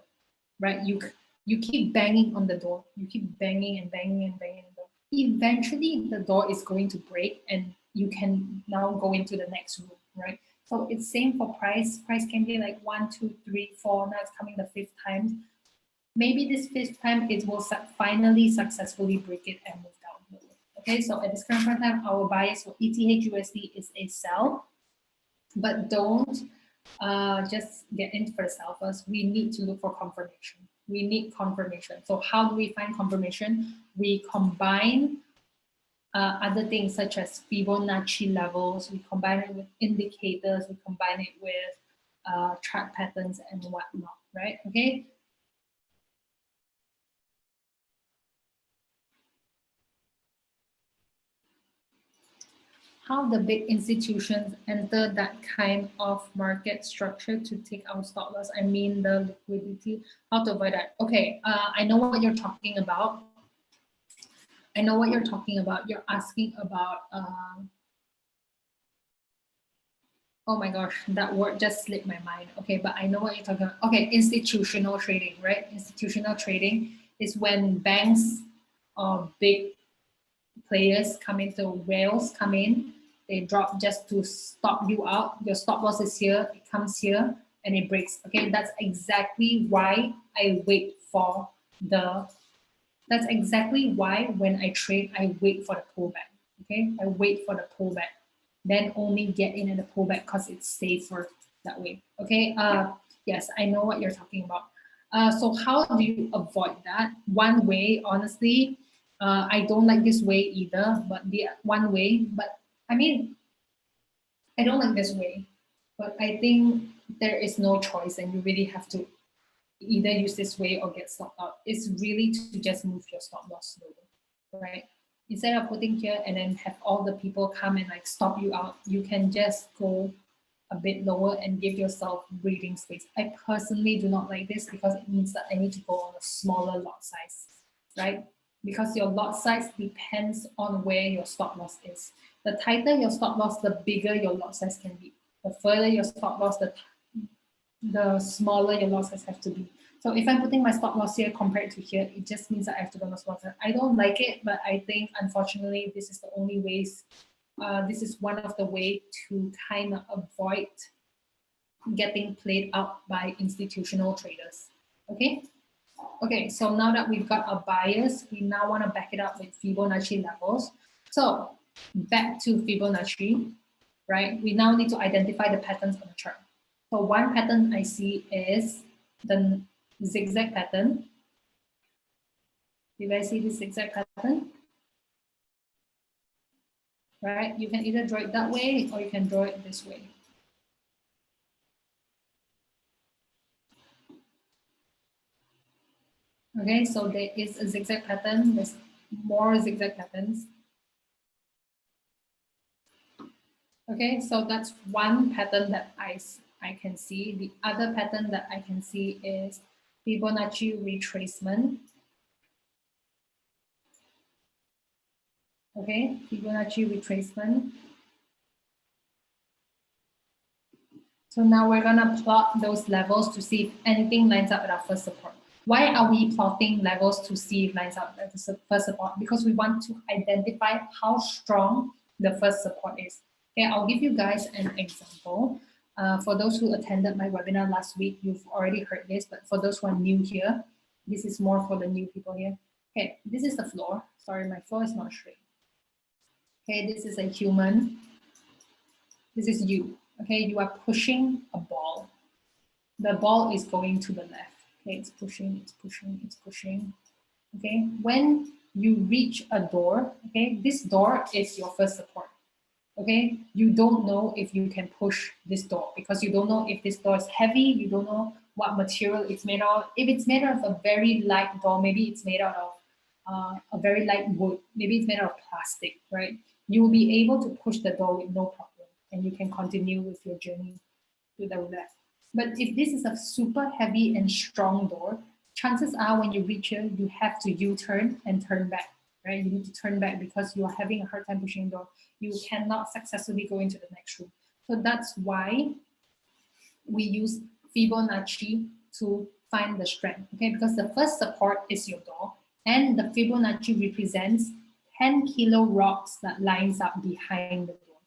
right, you keep banging on the door, you keep banging and banging and banging, eventually the door is going to break and you can now go into the next room, right? So it's same for price. Price can be like 1, 2, 3, 4. Now it's coming the fifth time. Maybe this fifth time it will finally successfully break it and move down. Okay, so at this current time, our bias for ETH USD is a sell, but don't just get into for the sell first. We need to look for confirmation. We need confirmation. So how do we find confirmation? We combine other things such as Fibonacci levels, we combine it with indicators, we combine it with chart patterns and whatnot, right? Okay. How the big institutions enter that kind of market structure to take our stop loss? I mean the liquidity, how to avoid that? Okay, I know what you're talking about. I know what you're talking about. You're asking about Oh my gosh, that word just slipped my mind. Okay, but I know what you're talking about. Okay, institutional trading, right? Institutional trading is when banks or big players come into whales come in, they drop just to stop you out. Your stop loss is here, it comes here and it breaks. Okay, that's exactly why I wait for the that's exactly why when I trade, I wait for the pullback. Okay, I wait for the pullback, then only get in at the pullback because it's safer that way. Okay, yes, I know what you're talking about. So how do you avoid that? One way, honestly, I don't like this way either, but the one way, but I mean, I don't like this way, but I think there is no choice and you really have to either use this way or get stopped out. It's really to just move your stop loss slowly, right? Instead of putting here and then have all the people come and like stop you out, you can just go a bit lower and give yourself breathing space. I personally do not like this because it means that I need to go on a smaller lot size, right? Because your lot size depends on where your stop loss is. The tighter your stop loss, the bigger your lot size can be. The further your stop loss, the smaller your losses have to be. So if I'm putting my stop loss here compared to here, it just means that I have to go much smaller. I don't like it, but I think unfortunately this is the only ways. This is one of the way to kind of avoid getting played out by institutional traders. Okay. Okay. So now that we've got our bias, we now want to back it up with Fibonacci levels. So back to Fibonacci, right? We now need to identify the patterns on the chart. So one pattern I see is the zigzag pattern. You guys see this zigzag pattern? Right? You can either draw it that way or you can draw it this way. Okay, so there is a zigzag pattern. There's more zigzag patterns. Okay, so that's one pattern that I can see. The other pattern that I can see is Fibonacci retracement. Okay, Fibonacci retracement. So now we're gonna plot those levels to see if anything lines up with our first support. Why are we plotting levels to see if lines up with the first support? Because we want to identify how strong the first support is. Okay, I'll give you guys an example. For those who attended my webinar last week, you've already heard this, but for those who are new here, this is more for the new people here. Okay, this is the floor. Sorry, my floor is not straight. Okay, this is a human. This is you. Okay, you are pushing a ball. The ball is going to the left. Okay, it's pushing, it's pushing, it's pushing. Okay, when you reach a door, okay, this door is your first support. Okay, you don't know if you can push this door because you don't know if this door is heavy, you don't know what material it's made of. If it's made out of a very light door, maybe it's made out of a very light wood, maybe it's made out of plastic, right? You will be able to push the door with no problem and you can continue with your journey to the left. But if this is a super heavy and strong door, chances are when you reach here, you have to U-turn and turn back, right? You need to turn back because you are having a hard time pushing the door. You cannot successfully go into the next room. So that's why we use Fibonacci to find the strength, okay? Because the first support is your door and the Fibonacci represents 10 kilo rocks that lines up behind the door,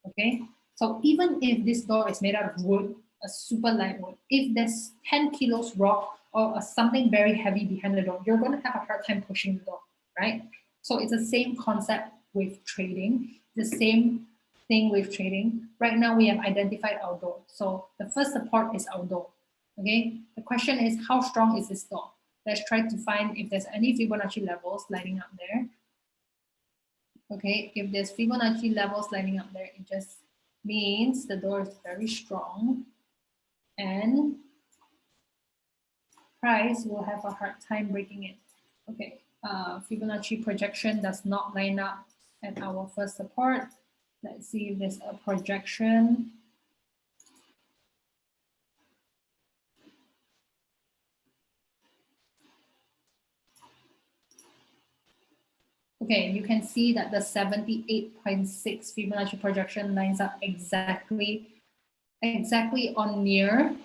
okay? So even if this door is made out of wood, a super light wood, if there's 10 kilos rock or something very heavy behind the door, you're going to have a hard time pushing the door, right? So it's the same concept with trading, the same thing with trading. Right now we have identified our door. So the first support is our door, okay? The question is how strong is this door? Let's try to find if there's any Fibonacci levels lining up there. Okay, if there's Fibonacci levels lining up there, it just means the door is very strong and price will have a hard time breaking it. Okay, Fibonacci projection does not line up at our first support. Let's see if there's a projection. Okay, you can see that the 78.6 Fibonacci projection lines up exactly exactly on near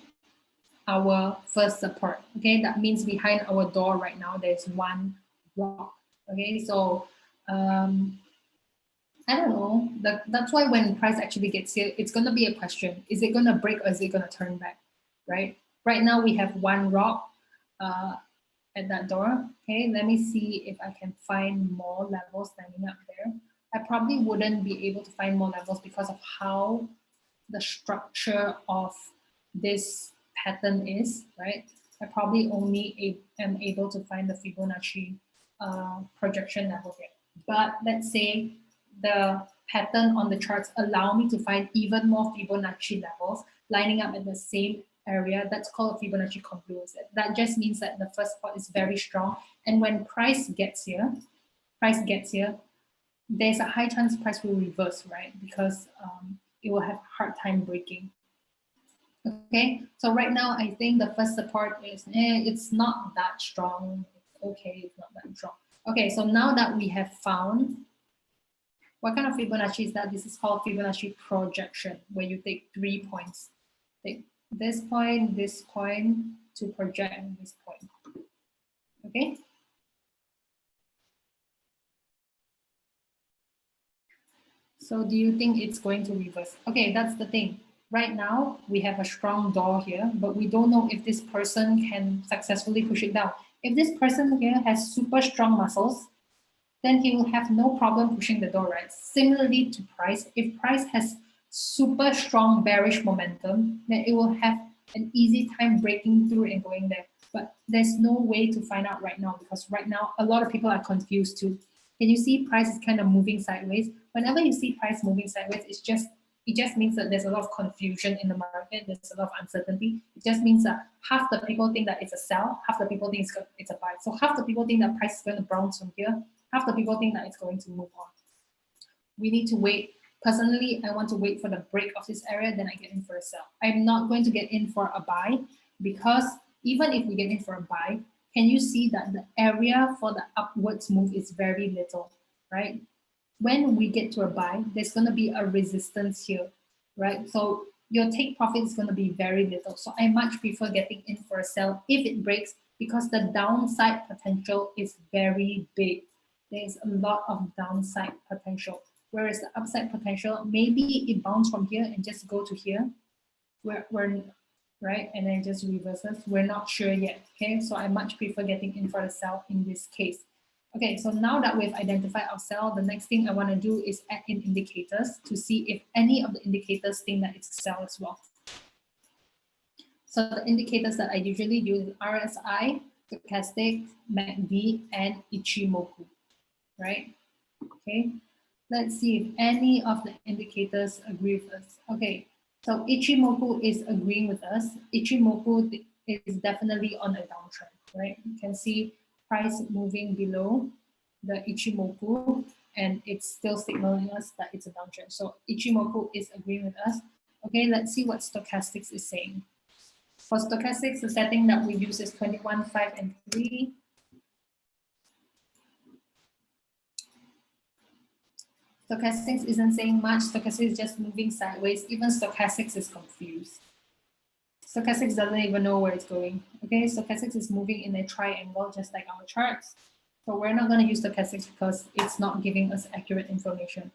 our first support. Okay, that means behind our door right now there's one rock. Okay, so I don't know. That's why when price actually gets here, it's gonna be a question: is it gonna break or is it gonna turn back? Right. Right now we have one rock at that door. Okay, let me see if I can find more levels standing up there. I probably wouldn't be able to find more levels because of how the structure of this pattern is, right? I probably only am able to find the Fibonacci projection level here. But let's say the pattern on the charts allow me to find even more Fibonacci levels lining up at the same area. That's called a Fibonacci confluence. That just means that the first spot is very strong. And when price gets here, there's a high chance price will reverse, right? Because it will have a hard time breaking. Okay, so right now I think the first support is, it's not that strong. It's okay, it's not that strong. Okay, so now that we have found what kind of Fibonacci is that, this is called Fibonacci projection, where you take 3 points. Take this point to project this point. Okay. So do you think it's going to reverse? Okay, that's the thing. Right now, we have a strong door here, but we don't know if this person can successfully push it down. If this person here has super strong muscles, then he will have no problem pushing the door, right? Similarly to price, if price has super strong bearish momentum, then it will have an easy time breaking through and going there. But there's no way to find out right now, because right now a lot of people are confused too. Can you see price is kind of moving sideways? Whenever you see price moving sideways, it just means that there's a lot of confusion in the market. There's a lot of uncertainty. It just means that half the people think that it's a sell, half the people think it's a buy. So half the people think that price is going to bounce from here, half the people think that it's going to move on. We need to wait. Personally, I want to wait for the break of this area, then I get in for a sell. I'm not going to get in for a buy, because even if we get in for a buy, can you see that the area for the upwards move is very little, right? When we get to a buy, there's going to be a resistance here, right? So your take profit is going to be very little. So I much prefer getting in for a sell if it breaks, because the downside potential is very big. There's a lot of downside potential. Whereas the upside potential, maybe it bounces from here and just go to here, we're right, and then it just reverses. We're not sure yet. Okay, so I much prefer getting in for the sell in this case. Okay, so now that we've identified our sell, the next thing I want to do is add in indicators to see if any of the indicators think that it's a sell as well. So the indicators that I usually use is RSI, stochastic, MACD, and Ichimoku, right? Okay, let's see if any of the indicators agree with us. Okay, so Ichimoku is agreeing with us. Ichimoku is definitely on a downtrend, right? You can see price moving below the Ichimoku, and it's still signaling us that it's a downtrend. So Ichimoku is agreeing with us. Okay, let's see what stochastics is saying. For stochastics, the setting that we use is 21, 5, and 3. Stochastics isn't saying much. Stochastics is just moving sideways. Even stochastics is confused. Stochastics doesn't even know where it's going. Okay, stochastics is moving in a triangle, just like our charts. So we're not going to use stochastics because it's not giving us accurate information.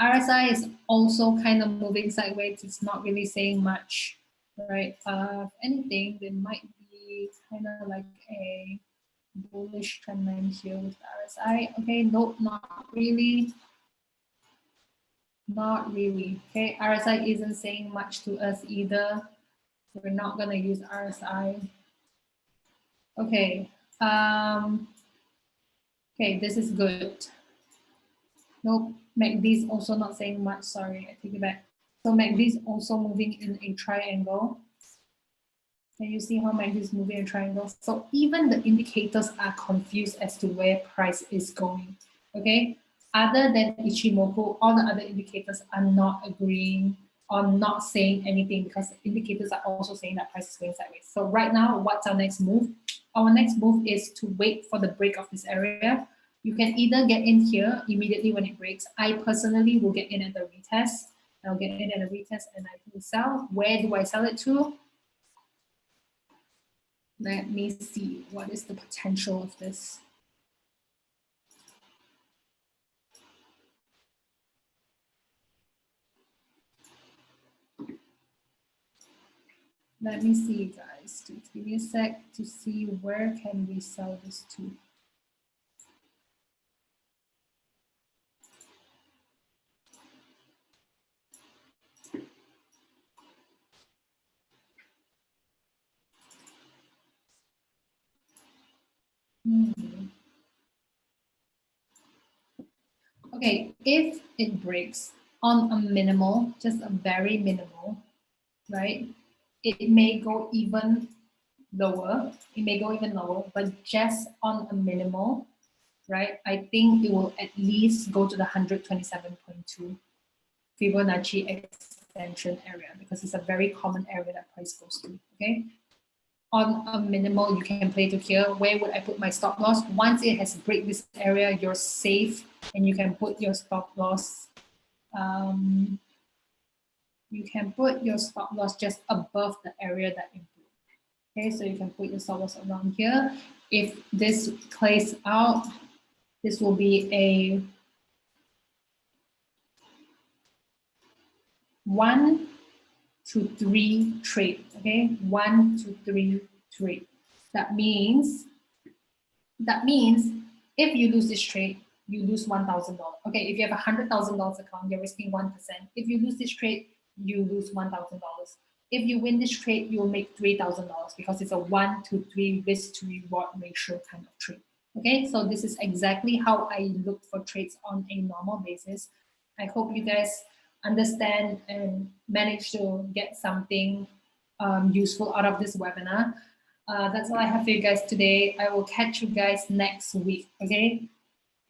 RSI is also kind of moving sideways. It's not really saying much, right? If anything, there might be kind of like a bullish trend line here with RSI. Okay, nope, not really. Not really. Okay, RSI isn't saying much to us either. We're not going to use RSI. Okay. Okay, this is good. Nope, MACD is also not saying much. Sorry, I take it back. So MACD is also moving in a triangle. Can you see how MACD is moving in a triangle? So even the indicators are confused as to where price is going. Okay, other than Ichimoku, all the other indicators are not agreeing or not saying anything, because the indicators are also saying that price is going sideways. So right now, what's our next move? Our next move is to wait for the break of this area. You can either get in here immediately when it breaks. I personally will get in at the retest. I'll get it at a retest and I can sell. Where do I sell it to? Let me see what is the potential of this. Let me see, guys. Just give me a sec to see where can we sell this to. Okay, if it breaks on a minimal, just a very minimal, right? It may go even lower. It may go even lower, but just on a minimal, right? I think it will at least go to the 127.2 Fibonacci extension area because it's a very common area that price goes to, okay? On a minimal, you can play to here. Where would I put my stop loss? Once it has break this area, you're safe and you can put your stop loss. You can put your stop loss just above the area that it broke. Okay, so you can put your stop loss around here. If this plays out, this will be a 1 to 3 trade. Okay, 1 to 3 trade. That means if you lose this trade, you lose $1,000. Okay, if you have $100,000 account, you're risking 1%. If you lose this trade, you lose $1,000. If you win this trade, you will make $3,000 because it's a 1 to 3 risk to reward ratio kind of trade. Okay, so this is exactly how I look for trades on a normal basis. I hope you guys understand and manage to get something useful out of this webinar. That's all I have for you guys today. I will catch you guys next week, okay?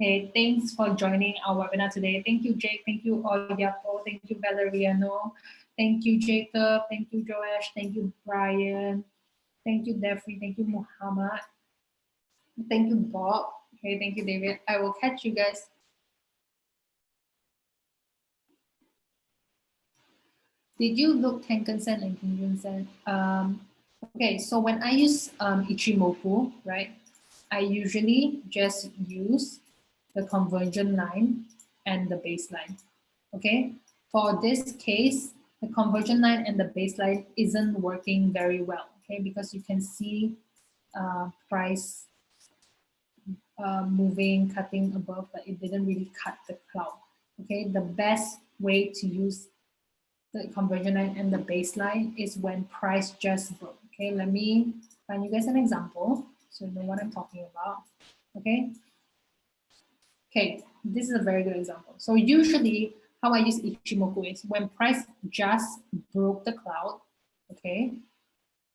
Okay, thanks for joining our webinar today. Thank you, Jake. Thank you, Olyapo. Thank you, Valeriano. Thank you, Jacob. Thank you, Joash. Thank you, Brian. Thank you, Defrey. Thank you, Muhammad. Thank you, Bob. Okay, thank you, David. I will catch you guys. Did you look Tenkan-sen and Kinjun-sen? Okay, so when I use Ichimoku, right, I usually just use the conversion line and the baseline, okay? For this case, the conversion line and the baseline isn't working very well, okay? Because you can see price moving, cutting above, but it didn't really cut the cloud, okay? The best way to use the conversion line and the baseline is when price just broke. Okay, let me find you guys an example so you know what I'm talking about. Okay. Okay, this is a very good example. So usually how I use Ichimoku is when price just broke the cloud, okay,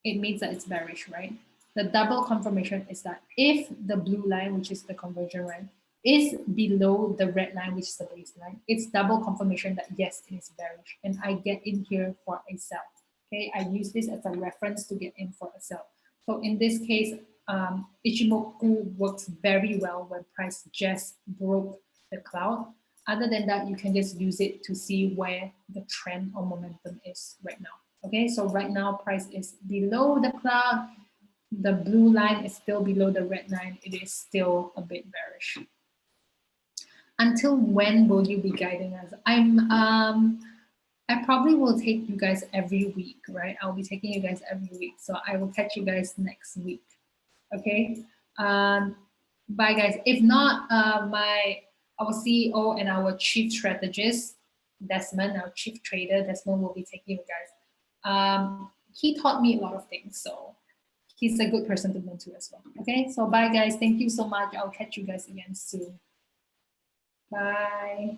it means that it's bearish, right? The double confirmation is that if the blue line, which is the conversion line, is below the red line, which is the baseline, it's double confirmation that yes, it is bearish. And I get in here for a sell. Okay, I use this as a reference to get in for a sell. So in this case, Ichimoku works very well when price just broke the cloud. Other than that, you can just use it to see where the trend or momentum is right now. Okay, so right now price is below the cloud. The blue line is still below the red line. It is still a bit bearish. Until when will you be guiding us? I probably will take you guys every week, right? I'll be taking you guys every week. So I will catch you guys next week. Okay. Bye guys. If not, our CEO and our chief strategist, Desmond, our chief trader, Desmond will be taking you guys. He taught me a lot of things. So he's a good person to learn to as well. Okay. So bye guys. Thank you so much. I'll catch you guys again soon. Bye.